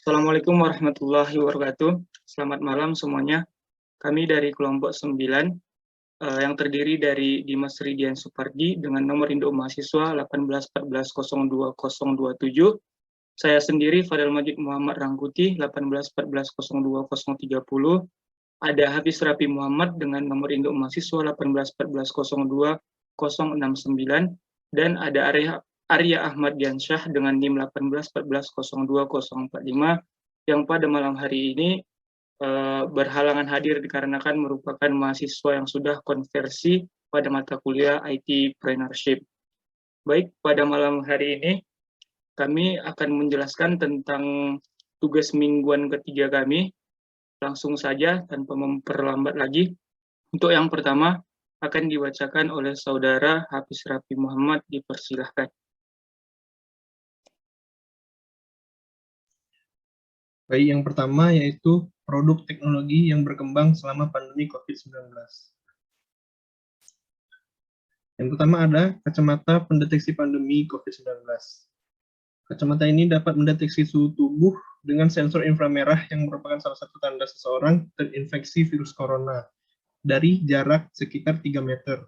Assalamualaikum warahmatullahi wabarakatuh. Selamat malam semuanya. Kami dari kelompok 9 yang terdiri dari Dimas Ridian Supardi dengan nomor induk mahasiswa 1814020027. Saya sendiri Fadel Majid Muhammad Rangkuti 1814020030. Ada Hafiz Rapi Muhammad dengan nomor induk mahasiswa 1814020069 dan ada Arya Ahmad Diansyah dengan NIM 1814020045 yang pada malam hari ini berhalangan hadir dikarenakan merupakan mahasiswa yang sudah konversi pada mata kuliah IT-preneurship. Baik, pada malam hari ini kami akan menjelaskan tentang tugas mingguan ketiga kami. Langsung saja tanpa memperlambat lagi. Untuk yang pertama akan dibacakan oleh Saudara Hafiz Rapi Muhammad, dipersilahkan. Baik, yang pertama yaitu produk teknologi yang berkembang selama pandemi COVID-19. Yang pertama ada kacamata pendeteksi pandemi COVID-19. Kacamata ini dapat mendeteksi suhu tubuh dengan sensor inframerah yang merupakan salah satu tanda seseorang terinfeksi virus corona dari jarak sekitar 3 meter.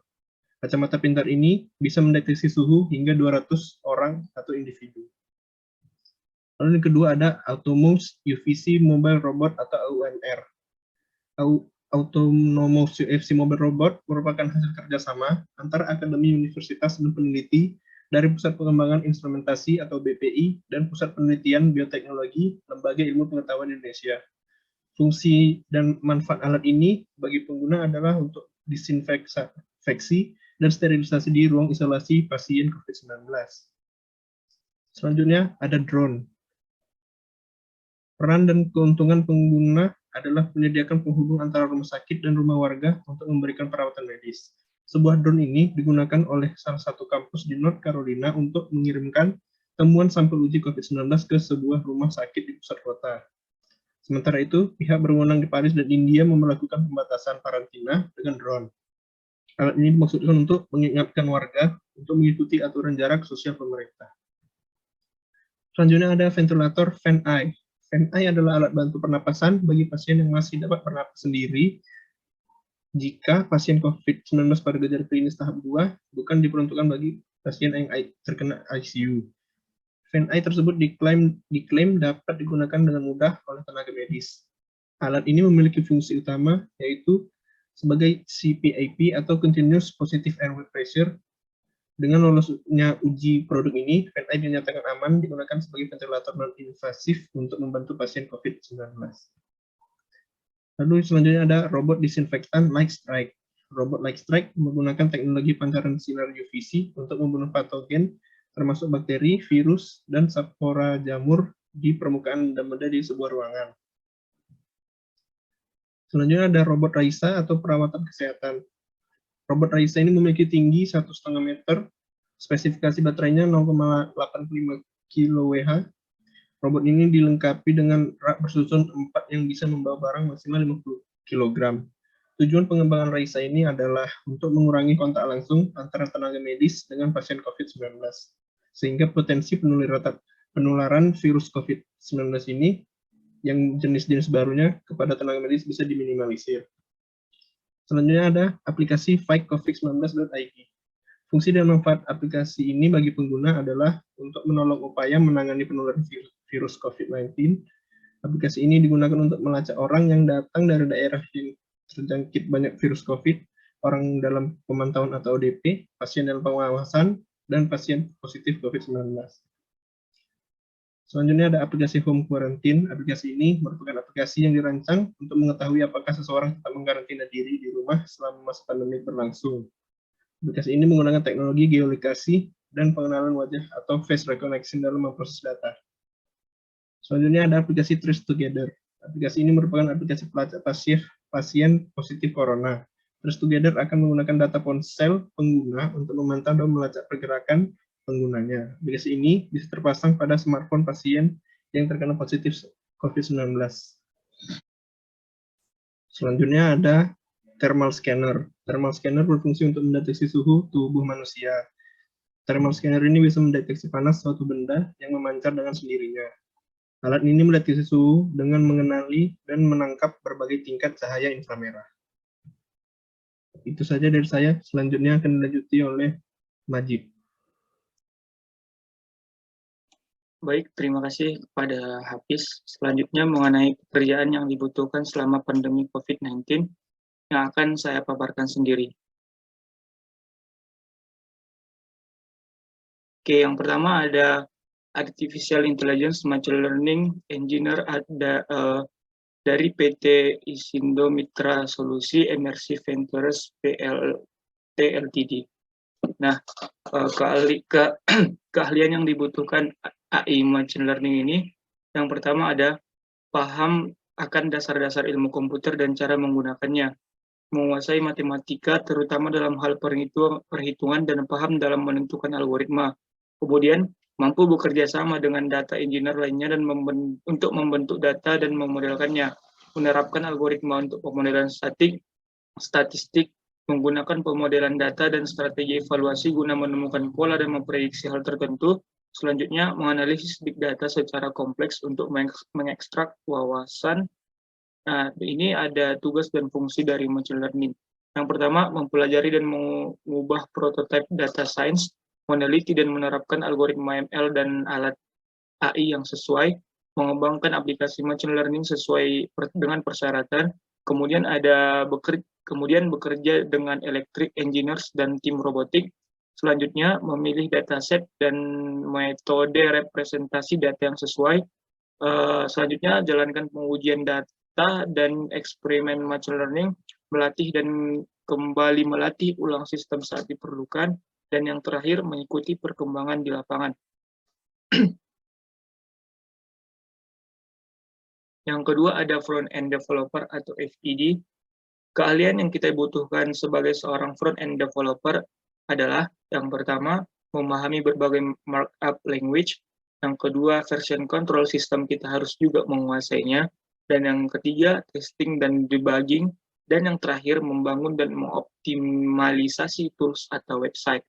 Kacamata pintar ini bisa mendeteksi suhu hingga 200 orang atau individu. Lalu yang kedua ada Autonomous UVC Mobile Robot atau AUMR. Autonomous UVC Mobile Robot merupakan hasil kerjasama antara akademi universitas dan peneliti dari Pusat Pengembangan Instrumentasi atau BPI dan Pusat Penelitian Bioteknologi Lembaga Ilmu Pengetahuan Indonesia. Fungsi dan manfaat alat ini bagi pengguna adalah untuk disinfeksi dan sterilisasi di ruang isolasi pasien COVID-19. Selanjutnya ada drone. Peran dan keuntungan pengguna adalah menyediakan penghubung antara rumah sakit dan rumah warga untuk memberikan perawatan medis. Sebuah drone ini digunakan oleh salah satu kampus di North Carolina untuk mengirimkan temuan sampel uji COVID-19 ke sebuah rumah sakit di pusat kota. Sementara itu, pihak berwenang di Paris dan India memperlakukan pembatasan karantina dengan drone. Alat ini dimaksudkan untuk mengingatkan warga untuk mengikuti aturan jarak sosial pemerintah. Selanjutnya ada ventilator FanEye. FanEye adalah alat bantu pernapasan bagi pasien yang masih dapat bernapas sendiri jika pasien COVID-19 pada gejala klinis tahap 2 bukan diperuntukkan bagi pasien yang terkena ICU. FanEye tersebut diklaim dapat digunakan dengan mudah oleh tenaga medis. Alat ini memiliki fungsi utama yaitu sebagai CPAP atau Continuous Positive Airway Pressure. Dengan lolosnya uji produk ini, FanEye dinyatakan aman digunakan sebagai ventilator non-invasif untuk membantu pasien COVID-19. Lalu selanjutnya ada robot disinfektan Lightstrike. Robot Lightstrike menggunakan teknologi pancaran sinar UVC untuk membunuh patogen termasuk bakteri, virus, dan spora jamur di permukaan benda di sebuah ruangan. Selanjutnya ada robot Raisa atau perawatan kesehatan. Robot Raisa ini memiliki tinggi 1,5 meter, spesifikasi baterainya 0,85 kWh. Robot ini dilengkapi dengan rak bersusun 4 yang bisa membawa barang maksimal 50 kg. Tujuan pengembangan Raisa ini adalah untuk mengurangi kontak langsung antara tenaga medis dengan pasien COVID-19, sehingga potensi penularan virus COVID-19 ini yang jenis-jenis barunya kepada tenaga medis bisa diminimalisir. Selanjutnya ada aplikasi fightcovid19.id. Fungsi dan manfaat aplikasi ini bagi pengguna adalah untuk menolong upaya menangani penularan virus COVID-19. Aplikasi ini digunakan untuk melacak orang yang datang dari daerah yang terjangkit banyak virus COVID, orang dalam pemantauan atau ODP, pasien dalam pengawasan, dan pasien positif COVID-19. Selanjutnya ada aplikasi Home Quarantine. Aplikasi ini merupakan aplikasi yang dirancang untuk mengetahui apakah seseorang tetap mengkarantina diri di rumah selama masa pandemi berlangsung. Aplikasi ini menggunakan teknologi geolokasi dan pengenalan wajah atau face recognition dalam memproses data. Selanjutnya ada aplikasi Trace Together. Aplikasi ini merupakan aplikasi pelacak pasien positif corona. Trace Together akan menggunakan data ponsel pengguna untuk memantau dan melacak pergerakan penggunanya. Aplikasi ini bisa terpasang pada smartphone pasien yang terkena positif COVID-19. Selanjutnya ada thermal scanner. Thermal scanner berfungsi untuk mendeteksi suhu tubuh manusia. Thermal scanner ini bisa mendeteksi panas suatu benda yang memancar dengan sendirinya. Alat ini mendeteksi suhu dengan mengenali dan menangkap berbagai tingkat cahaya inframerah. Itu saja dari saya. Selanjutnya akan dilanjuti oleh Majid. Baik, terima kasih kepada Hafiz. Selanjutnya mengenai pekerjaan yang dibutuhkan selama pandemi COVID-19 yang akan saya paparkan sendiri. Oke, yang pertama ada Artificial Intelligence Machine Learning Engineer dari PT Isindo Mitra Solusi Immersive Ventures PLT Ltd. Nah, keahlian yang dibutuhkan AI Machine Learning ini, yang pertama ada paham akan dasar-dasar ilmu komputer dan cara menggunakannya, menguasai matematika terutama dalam hal perhitungan dan paham dalam menentukan algoritma. Kemudian mampu bekerja sama dengan data engineer lainnya dan untuk membentuk data dan memodelkannya, menerapkan algoritma untuk pemodelan statistik, menggunakan pemodelan data dan strategi evaluasi guna menemukan pola dan memprediksi hal tertentu. Selanjutnya, menganalisis big data secara kompleks untuk mengekstrak wawasan. Nah, ini ada tugas dan fungsi dari machine learning. Yang pertama, mempelajari dan mengubah prototipe data science, meneliti dan menerapkan algoritma ML dan alat AI yang sesuai, mengembangkan aplikasi machine learning sesuai dengan persyaratan, kemudian bekerja dengan electric engineers dan tim robotik. Selanjutnya, memilih dataset dan metode representasi data yang sesuai. Selanjutnya, jalankan pengujian data dan eksperimen machine learning, melatih dan kembali melatih ulang sistem saat diperlukan, dan yang terakhir, mengikuti perkembangan di lapangan. Yang kedua ada front-end developer atau FED. Keahlian yang kita butuhkan sebagai seorang front-end developer adalah yang pertama, memahami berbagai markup language. Yang kedua, version control system kita harus juga menguasainya. Dan yang ketiga, testing dan debugging. Dan yang terakhir, membangun dan mengoptimalisasi tools atau website.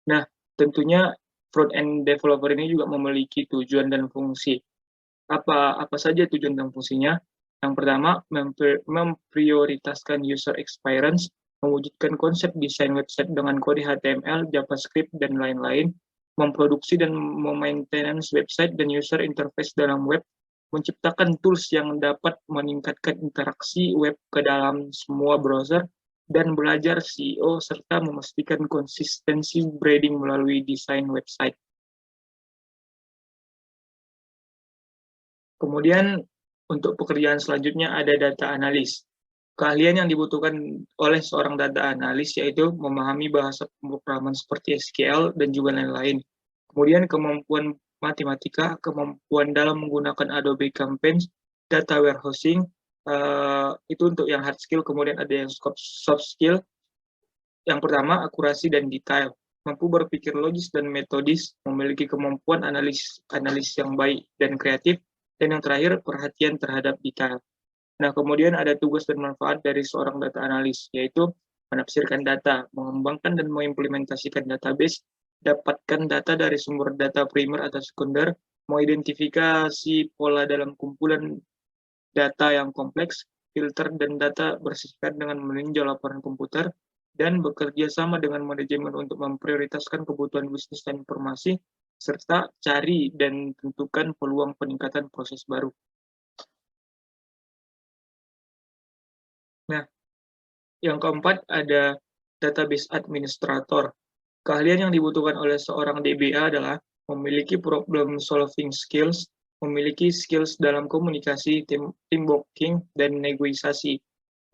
Nah, tentunya front-end developer ini juga memiliki tujuan dan fungsi. Apa saja tujuan dan fungsinya? Yang pertama, memprioritaskan user experience, mewujudkan konsep desain website dengan kode HTML, JavaScript, dan lain-lain, memproduksi dan memaintenance website dan user interface dalam web, menciptakan tools yang dapat meningkatkan interaksi web ke dalam semua browser, dan belajar SEO, serta memastikan konsistensi branding melalui desain website. Kemudian untuk pekerjaan selanjutnya ada data analis. Keahlian yang dibutuhkan oleh seorang data analis yaitu memahami bahasa pemrograman seperti SQL dan juga lain-lain. Kemudian kemampuan matematika, kemampuan dalam menggunakan Adobe Campaign, data warehousing, itu untuk yang hard skill. Kemudian ada yang soft skill. Yang pertama, akurasi dan detail. Mampu berpikir logis dan metodis, memiliki kemampuan analis yang baik dan kreatif, dan yang terakhir, perhatian terhadap detail. Nah, kemudian ada tugas dan manfaat dari seorang data analis, yaitu menafsirkan data, mengembangkan dan mengimplementasikan database, dapatkan data dari sumber data primer atau sekunder, mengidentifikasi pola dalam kumpulan data yang kompleks, filter dan data bersihkan dengan meninjau laporan komputer, dan bekerja sama dengan manajemen untuk memprioritaskan kebutuhan bisnis dan informasi, serta cari dan tentukan peluang peningkatan proses baru. Nah, yang keempat ada database administrator. Keahlian yang dibutuhkan oleh seorang DBA adalah memiliki problem solving skills, memiliki skills dalam komunikasi, team working, dan negosiasi.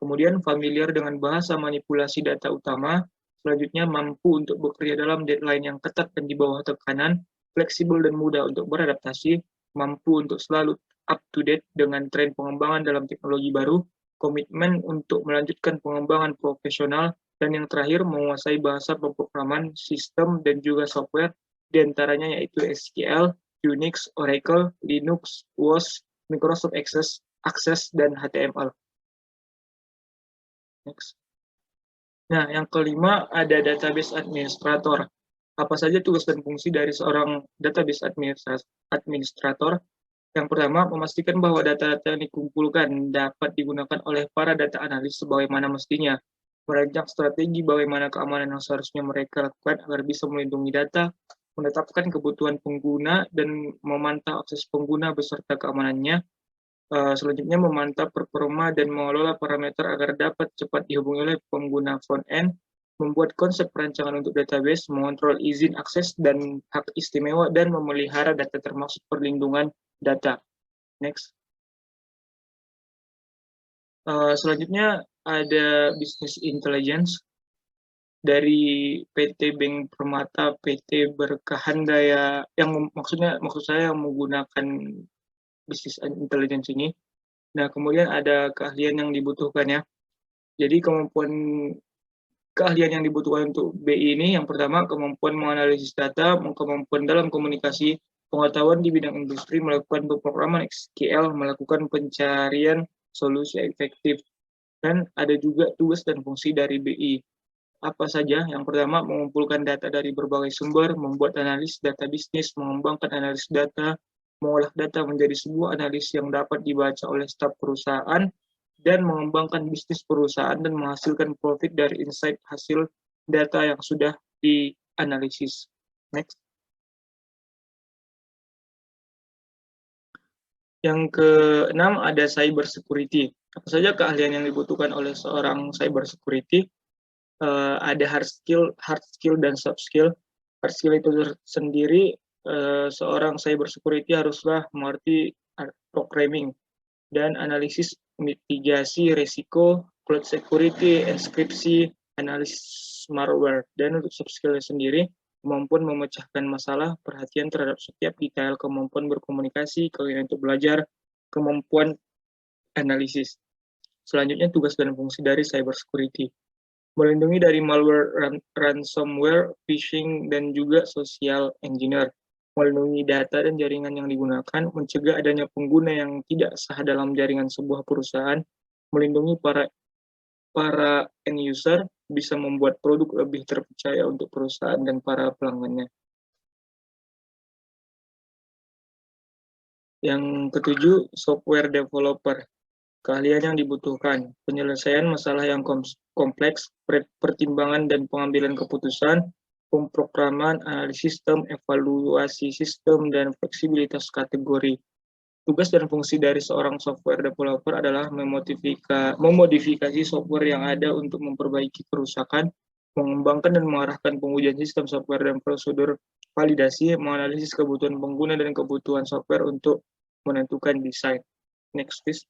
Kemudian familiar dengan bahasa manipulasi data utama, selanjutnya mampu untuk bekerja dalam deadline yang ketat dan di bawah tekanan, fleksibel dan mudah untuk beradaptasi, mampu untuk selalu up to date dengan tren pengembangan dalam teknologi baru, komitmen untuk melanjutkan pengembangan profesional, dan yang terakhir menguasai bahasa pemrograman sistem dan juga software, diantaranya yaitu SQL, Unix, Oracle, Linux, WOS, Microsoft Access, dan HTML. Next. Nah, yang kelima ada database administrator. Apa saja tugas dan fungsi dari seorang database administrator? Yang pertama, memastikan bahwa data-data yang dikumpulkan dapat digunakan oleh para data analis sebagaimana mestinya. Merancang strategi bagaimana keamanan yang seharusnya mereka lakukan agar bisa melindungi data, menetapkan kebutuhan pengguna, dan memantau akses pengguna beserta keamanannya. Selanjutnya, memantau performa dan mengelola parameter agar dapat cepat dihubungi oleh pengguna front-end, membuat konsep perancangan untuk database, mengontrol izin akses dan hak istimewa, dan memelihara data termasuk perlindungan data. Next. Selanjutnya ada business intelligence dari PT Bank Permata, PT Berkahandaya, yang maksud saya yang menggunakan business intelligence ini. Nah, kemudian ada keahlian yang dibutuhkan ya. Jadi keahlian yang dibutuhkan untuk BI ini yang pertama kemampuan menganalisis data, kemampuan dalam komunikasi, pengetahuan di bidang industri, melakukan pemrograman SQL, melakukan pencarian solusi efektif, dan ada juga tugas dan fungsi dari BI. Apa saja? Yang pertama, mengumpulkan data dari berbagai sumber, membuat analis data bisnis, mengembangkan analis data, mengolah data menjadi sebuah analis yang dapat dibaca oleh staf perusahaan, dan mengembangkan bisnis perusahaan dan menghasilkan profit dari insight hasil data yang sudah dianalisis. Next. Yang keenam ada cyber security. Apa saja keahlian yang dibutuhkan oleh seorang cyber security? Ada hard skill dan soft skill. Hard skill itu sendiri, seorang cyber security haruslah mengerti programming dan analisis mitigasi risiko, cloud security, enkripsi, analisis malware. Dan untuk soft skill sendiri, kemampuan memecahkan masalah, perhatian terhadap setiap detail, kemampuan berkomunikasi, keinginan untuk belajar, kemampuan analisis. Selanjutnya, tugas dan fungsi dari cyber security. Melindungi dari malware, ransomware, phishing, dan juga social engineer. Melindungi data dan jaringan yang digunakan, mencegah adanya pengguna yang tidak sah dalam jaringan sebuah perusahaan, melindungi para end user, bisa membuat produk lebih terpercaya untuk perusahaan dan para pelanggannya. Yang ketujuh, software developer. Keahlian yang dibutuhkan, penyelesaian masalah yang kompleks, pertimbangan dan pengambilan keputusan, pemrograman, analisis sistem, evaluasi sistem, dan fleksibilitas kategori. Tugas dan fungsi dari seorang software developer adalah memodifikasi software yang ada untuk memperbaiki kerusakan, mengembangkan dan mengarahkan pengujian sistem software dan prosedur validasi, menganalisis kebutuhan pengguna dan kebutuhan software untuk menentukan desain. Next, please.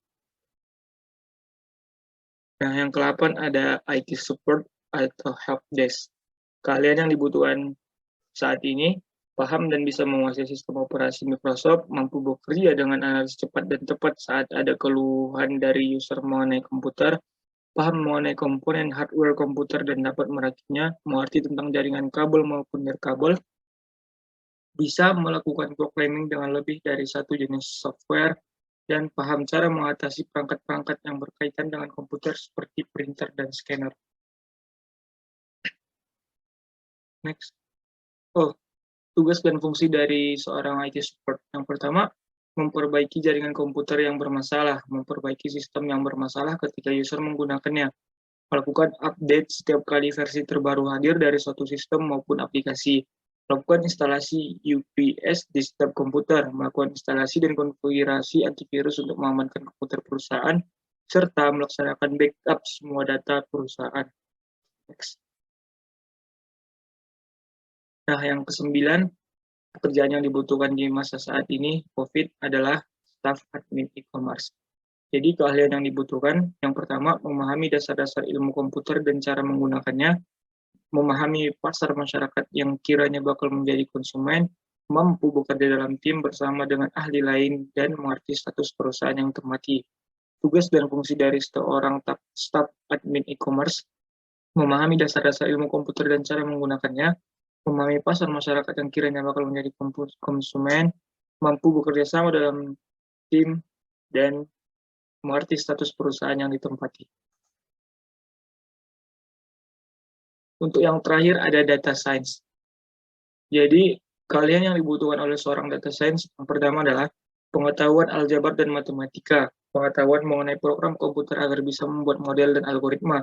Nah, yang ke-8 ada IT support atau help desk. Keahlian yang dibutuhkan saat ini, paham dan bisa menguasai sistem operasi Microsoft, mampu bekerja dengan analisis cepat dan tepat saat ada keluhan dari user mengenai komputer, paham mengenai komponen hardware komputer dan dapat merakitnya, mengerti tentang jaringan kabel maupun nirkabel, bisa melakukan programming dengan lebih dari satu jenis software, dan paham cara mengatasi perangkat-perangkat yang berkaitan dengan komputer seperti printer dan scanner. Next. Tugas dan fungsi dari seorang IT support. Yang pertama, memperbaiki jaringan komputer yang bermasalah, memperbaiki sistem yang bermasalah ketika user menggunakannya, melakukan update setiap kali versi terbaru hadir dari suatu sistem maupun aplikasi, melakukan instalasi UPS di setiap komputer, melakukan instalasi dan konfigurasi antivirus untuk mengamankan komputer perusahaan, serta melaksanakan backup semua data perusahaan. Next. Nah, yang ke-9, pekerjaan yang dibutuhkan di masa saat ini, COVID, adalah staff admin e-commerce. Jadi, keahlian yang dibutuhkan, yang pertama, memahami dasar-dasar ilmu komputer dan cara menggunakannya, memahami pasar masyarakat yang kiranya bakal menjadi konsumen, mampu bekerja dalam tim bersama dengan ahli lain, dan mengerti status perusahaan yang termati. Tugas dan fungsi dari seorang staf admin e-commerce, memahami dasar-dasar ilmu komputer dan cara menggunakannya, memahami pasar masyarakat yang kiranya bakal menjadi konsumen, mampu bekerja sama dalam tim, dan mengerti status perusahaan yang ditempati. Untuk yang terakhir ada data science. Jadi, keahlian yang dibutuhkan oleh seorang data science yang pertama adalah pengetahuan aljabar dan matematika, pengetahuan mengenai program komputer agar bisa membuat model dan algoritma.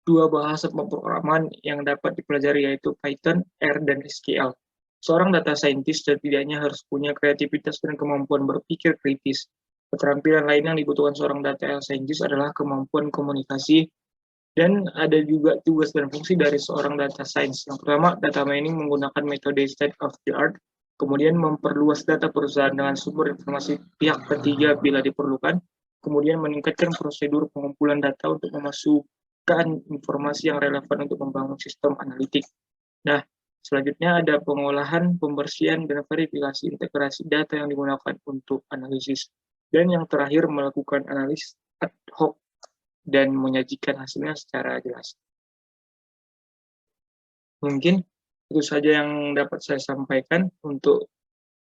2 bahasa pemrograman yang dapat dipelajari yaitu Python, R, dan SQL. Seorang data scientist setidaknya harus punya kreativitas dan kemampuan berpikir kritis. Keterampilan lain yang dibutuhkan seorang data scientist adalah kemampuan komunikasi, dan ada juga tugas dan fungsi dari seorang data science. Yang pertama, data mining menggunakan metode state of the art, kemudian memperluas data perusahaan dengan sumber informasi pihak ketiga bila diperlukan, kemudian meningkatkan prosedur pengumpulan data untuk memasukkan informasi yang relevan untuk membangun sistem analitik. Nah, selanjutnya ada pengolahan, pembersihan, dan verifikasi integrasi data yang digunakan untuk analisis. Dan yang terakhir, melakukan analisis ad hoc dan menyajikan hasilnya secara jelas. Mungkin itu saja yang dapat saya sampaikan untuk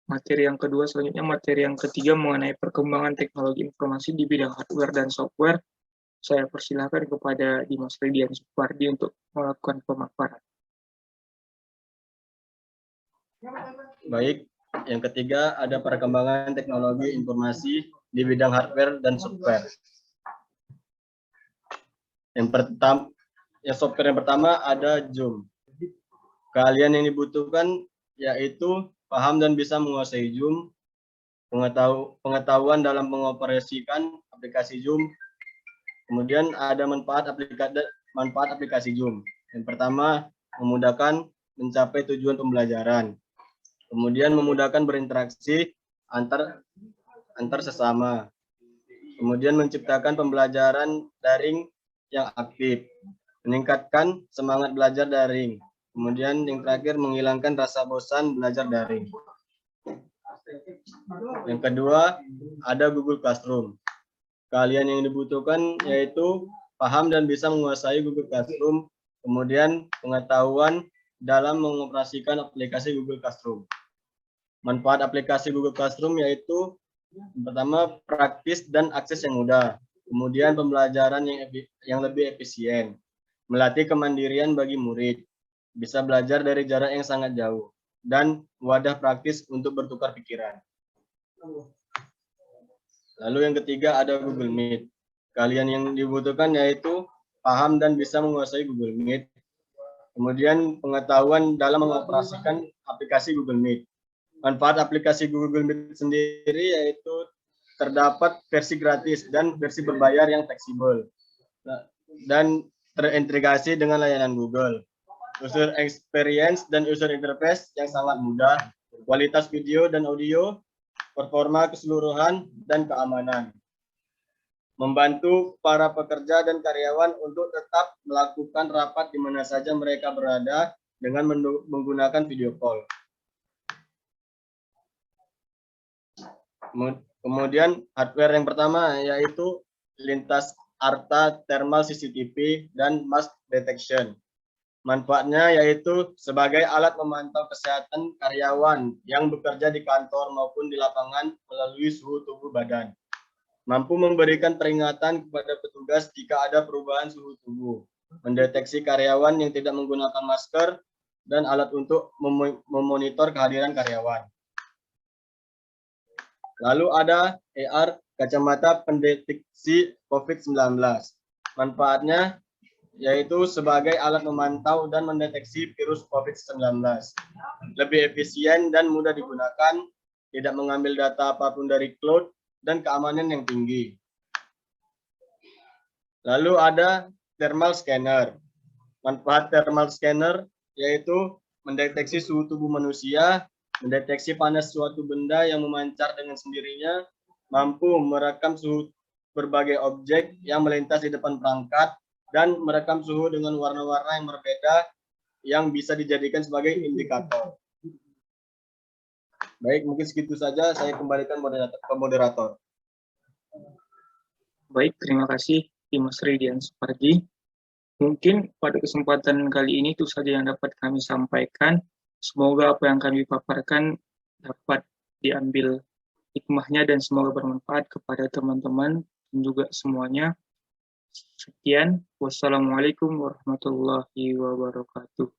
materi yang kedua. Selanjutnya materi yang ketiga mengenai perkembangan teknologi informasi di bidang hardware dan software. Saya persilahkan kepada Dimas Ridian Supardi untuk melakukan pemaparan. Baik, yang ketiga ada perkembangan teknologi informasi di bidang hardware dan software. Software yang pertama ada Zoom. Keahlian yang dibutuhkan yaitu paham dan bisa menguasai Zoom, pengetahuan dalam mengoperasikan aplikasi Zoom. Kemudian ada manfaat aplikasi Zoom. Yang pertama, memudahkan mencapai tujuan pembelajaran. Kemudian memudahkan berinteraksi antar sesama. Kemudian menciptakan pembelajaran daring yang aktif, meningkatkan semangat belajar daring. Kemudian yang terakhir, menghilangkan rasa bosan belajar daring. Yang kedua, ada Google Classroom. Keahlian yang dibutuhkan yaitu paham dan bisa menguasai Google Classroom, kemudian pengetahuan dalam mengoperasikan aplikasi Google Classroom. Manfaat aplikasi Google Classroom yaitu pertama, praktis dan akses yang mudah. Kemudian pembelajaran yang lebih efisien, melatih kemandirian bagi murid, bisa belajar dari jarak yang sangat jauh, dan wadah praktis untuk bertukar pikiran. Lalu yang ketiga ada Google Meet. Keahlian yang dibutuhkan yaitu paham dan bisa menguasai Google Meet. Kemudian pengetahuan dalam mengoperasikan aplikasi Google Meet. Manfaat aplikasi Google Meet sendiri yaitu terdapat versi gratis dan versi berbayar yang fleksibel dan terintegrasi dengan layanan Google. User experience dan user interface yang sangat mudah, kualitas video dan audio, performa keseluruhan, dan keamanan. Membantu para pekerja dan karyawan untuk tetap melakukan rapat di mana saja mereka berada dengan menggunakan video call. Kemudian hardware yang pertama yaitu lintas arta thermal CCTV dan mask detection. Manfaatnya yaitu sebagai alat memantau kesehatan karyawan yang bekerja di kantor maupun di lapangan melalui suhu tubuh badan. Mampu memberikan peringatan kepada petugas jika ada perubahan suhu tubuh. Mendeteksi karyawan yang tidak menggunakan masker dan alat untuk memonitor kehadiran karyawan. Lalu ada AR, kacamata pendeteksi COVID-19. Manfaatnya yaitu sebagai alat memantau dan mendeteksi virus COVID-19. Lebih efisien dan mudah digunakan, tidak mengambil data apapun dari cloud, dan keamanan yang tinggi. Lalu ada thermal scanner. Manfaat thermal scanner yaitu mendeteksi suhu tubuh manusia, mendeteksi panas suatu benda yang memancar dengan sendirinya, mampu merekam suhu berbagai objek yang melintas di depan perangkat, dan merekam suhu dengan warna-warna yang berbeda yang bisa dijadikan sebagai indikator. Baik, mungkin segitu saja. Saya kembalikan ke moderator. Baik, terima kasih Dimas Ridian Supardi. Mungkin pada kesempatan kali ini itu saja yang dapat kami sampaikan. Semoga apa yang kami paparkan dapat diambil hikmahnya dan semoga bermanfaat kepada teman-teman dan juga semuanya. Sekian, wassalamualaikum warahmatullahi wabarakatuh.